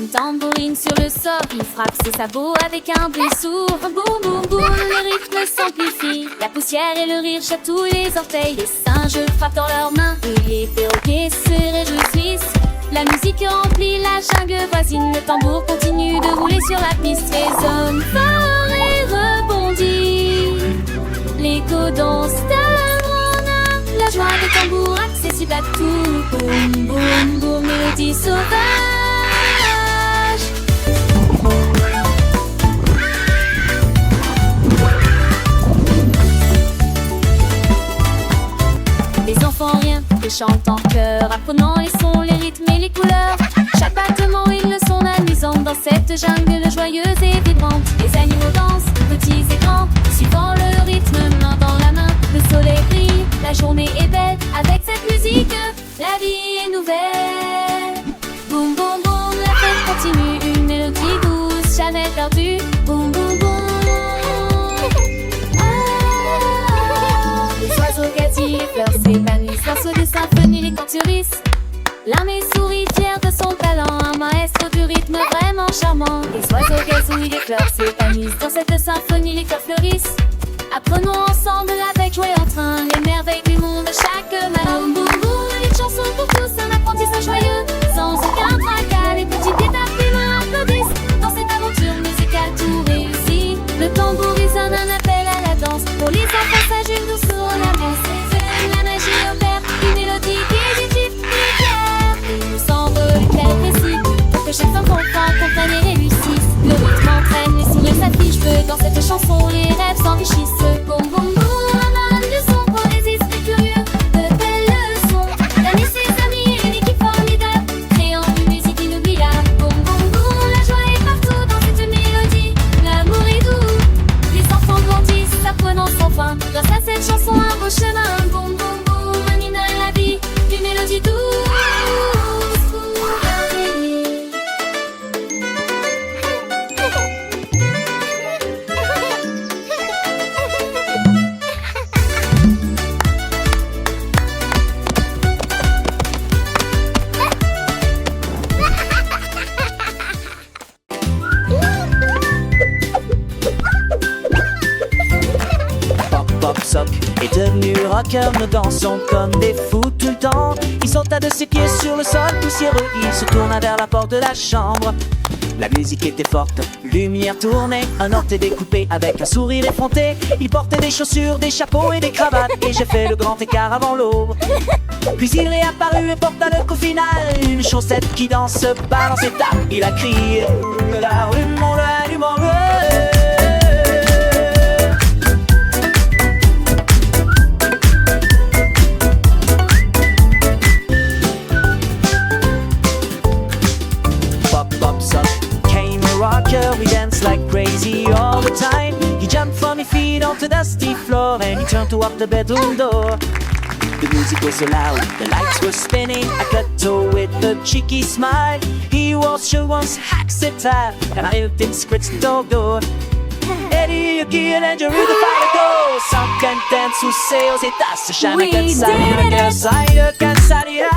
tambourine sur le sol, il frappe ses sabots avec un bruit sourd. Boum boum boum, le rythme s'amplifie. La poussière et le rire chatouillent les orteils. Les singes frappent dans leurs mains et les perroquets se réjouissent. La musique remplit la jungle voisine. Le tambour continue de rouler sur la piste. Résonne fort et rebondit. L'écho danse d'un la joie des tambours accessible à tout. Boum boum boum, mélodie sauvage. Les enfants rien que chantent en chœur, apprenant les sons, les rythmes et les couleurs. Chaque battement est une leçon amusante dans cette jungle joyeuse et vibrante. Les animaux dansent, petits et grands, suivant le rythme, main dans la main. Le soleil brille, la journée est belle. Avec cette musique, la vie est nouvelle. Boum boum boum, la fête continue. Une mélodie douce, jamais perdue. Boum boum boum. Les oiseaux gazillent, les fleurs s'épanouissent. Morceaux de symphonie, les canturissent. L'armée sourit fière de son talent, un maestro du rythme vraiment charmant. Les oiseaux gazouillent, les fleurs s'épanouissent. Dans cette symphonie, les fleurs fleurissent. Apprenons ensemble avec joie et entrain les merveilles du monde chaque matin. Boum boum boum, une chanson pour tous, un apprentissage joyeux, sans aucun tracas. Les petites étapes humains applaudissent. Dans cette aventure musicale tout réussit. Le tambour résonne un appel à la danse. Pour les enfants sages, une douce ambiance. La magie opère, une mélodie qui est vive et claire. Il nous semble clair précis, pour que chaque enfant comprenne et réussisse. Le rythme entraîne, les sourires s'affichent peu. Dans cette chanson, les rêves s'enrichissent. Boum boum boum, un leçon pour les esprits curieux. De belles leçons, d'amis ses amis et une équipe formidable, créant une musique inoubliable. Boum boum boum, la joie est partout dans cette mélodie. L'amour est doux, les enfants grandissent, apprenant sans fin. Grâce à cette chanson, un beau chemin. Boum boum boum, un hymne à la vie, une mélodie douce. Est devenu rocker, nous dansons comme des fous tout le temps. Il sauta de ses pieds sur le sol poussiéreux, il se tourna vers la porte de la chambre. La musique était forte, lumière tournée, un orteil découpé avec un sourire effronté. Il portait des chaussures, des chapeaux et des cravates, et j'ai fait le grand écart avant l'aube. Puis il réapparut et porta le coup final, une chaussette qui danse, se balance et tape. Il a crié, l'allumons, l'allumons, we dance like crazy all the time. He jumped from his feet onto the dusty floor and he turned to walk the bedroom door. The music was so loud, the lights were spinning. I cut to with a cheeky smile. He was sure once acceptable and I helped him scratch the door. Eddie, Yuki and Andrew, the fire go. Sans canten sous ses états, jamais cansare, de cansaria.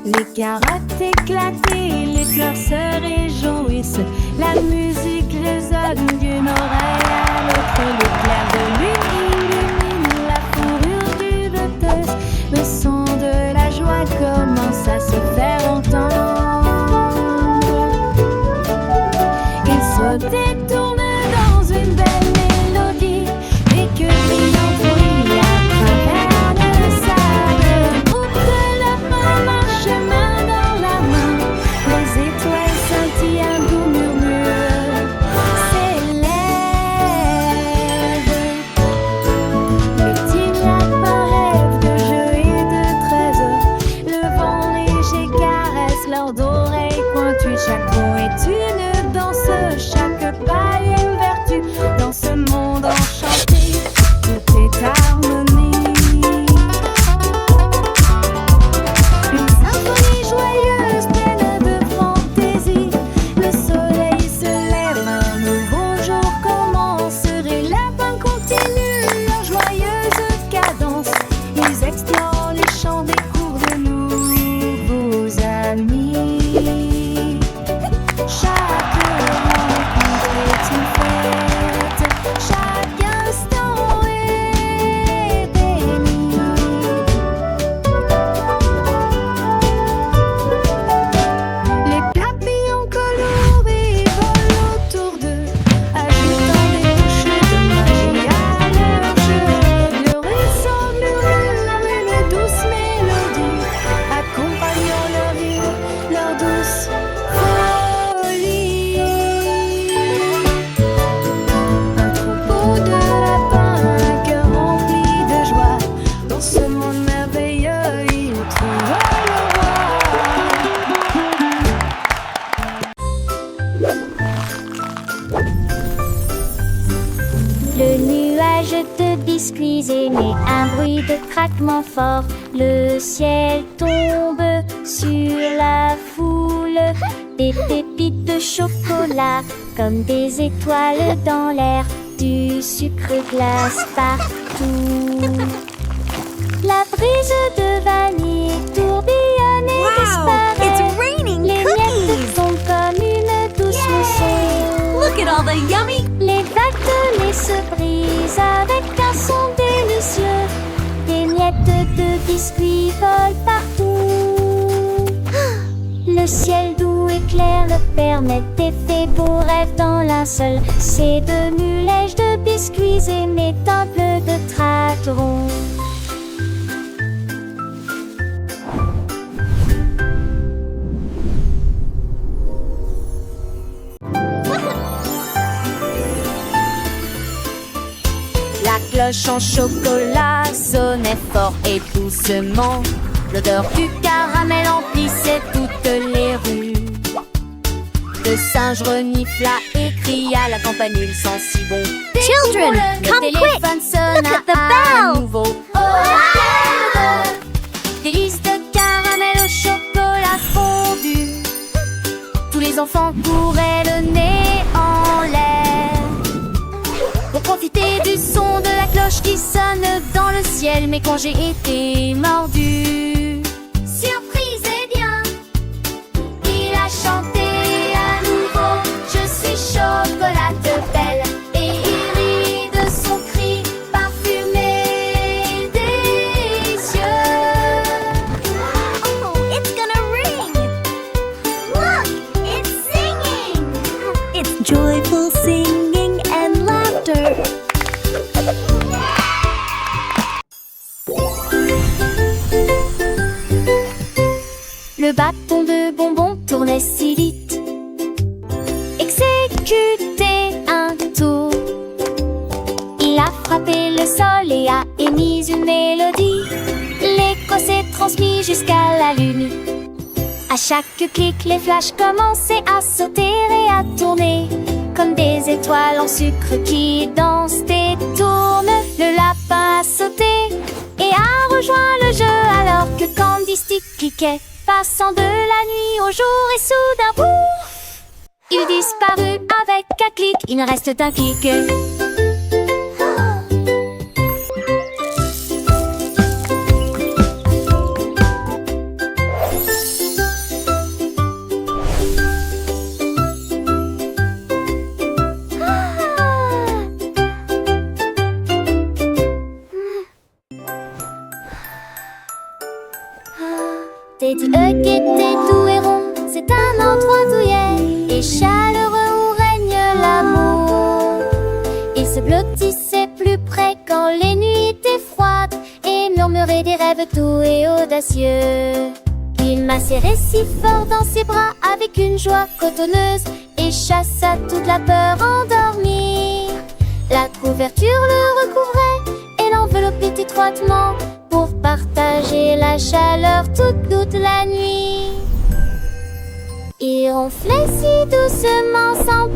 Les carottes éclatées, les fleurs se réjouissent. La musique résonne d'une oreille à l'autre. L'éclair de lune illumine la fourrure du lotus. Le son de la joie commence à se faire entendre. Il se détourne dans une belle mélodie et que brillant bruit à travers le sable. Groupe de la main marche main dans la main. Les étoiles scintillent, un doux murmure s'élève. biscuits est né. Un bruit de craquement fort. Le ciel tombe sur la foule. Des pépites de chocolat comme des étoiles dans l'air. Du sucre glace partout. La brise de vanille tourbillonne et disparaît. Les miettes sont comme une douce mousson. Look at all the yummy. Les vagues de lait se brisent avec un son délicieux. Des miettes de biscuits volent partout. Le ciel doux et clair le permet d'effets beaux rêves dans linceul. C'est de mulèges de biscuits et mes temples de tracterons. La cloche en chocolat sonnait fort et doucement. L'odeur du caramel emplissait toutes les rues. Le singe renifla et cria, la campanule sent si bon. Children, Le come quick. téléphone sonna Look at the à bell. nouveau. Oh, délices de caramel au chocolat fondu. Tous les enfants couraient le nez en l'air pour profiter du son de la cloche qui sonne dans le ciel. Mais quand j'ai été mordu, surprise et bien, il a chanté à nouveau. Je suis chocolate belle. Et il rit de son cri parfumé délicieux. Oh, it's gonna ring. Look, it's singing. It's joyful singing and laughter. Le bâton de bonbons tournait si vite. Exécutait un tour. Il a frappé le sol et a émis une mélodie. L'écho s'est transmis jusqu'à la lune. À chaque clic, les flashs commençaient à sauter et à tourner comme des étoiles en sucre qui dansent et tournent. Le lapin a sauté et a rejoint le jeu alors que Candy Stick cliquait, passant de la nuit au jour et soudain, pouf, il disparut avec un clic. Il ne reste qu'un clic. Teddy Hug était doux et rond, c'est un endroit douillet et chaleureux où règne l'amour. Il se blottissait plus près quand les nuits étaient froides et murmurait des rêves doux et audacieux. Il m'a serré si fort dans ses bras avec une joie cotonneuse et chassa toute la peur endormie. La couverture le recouvrait et l'enveloppait étroitement pour partager la chaleur toute la nuit. Il ronflait si doucement sans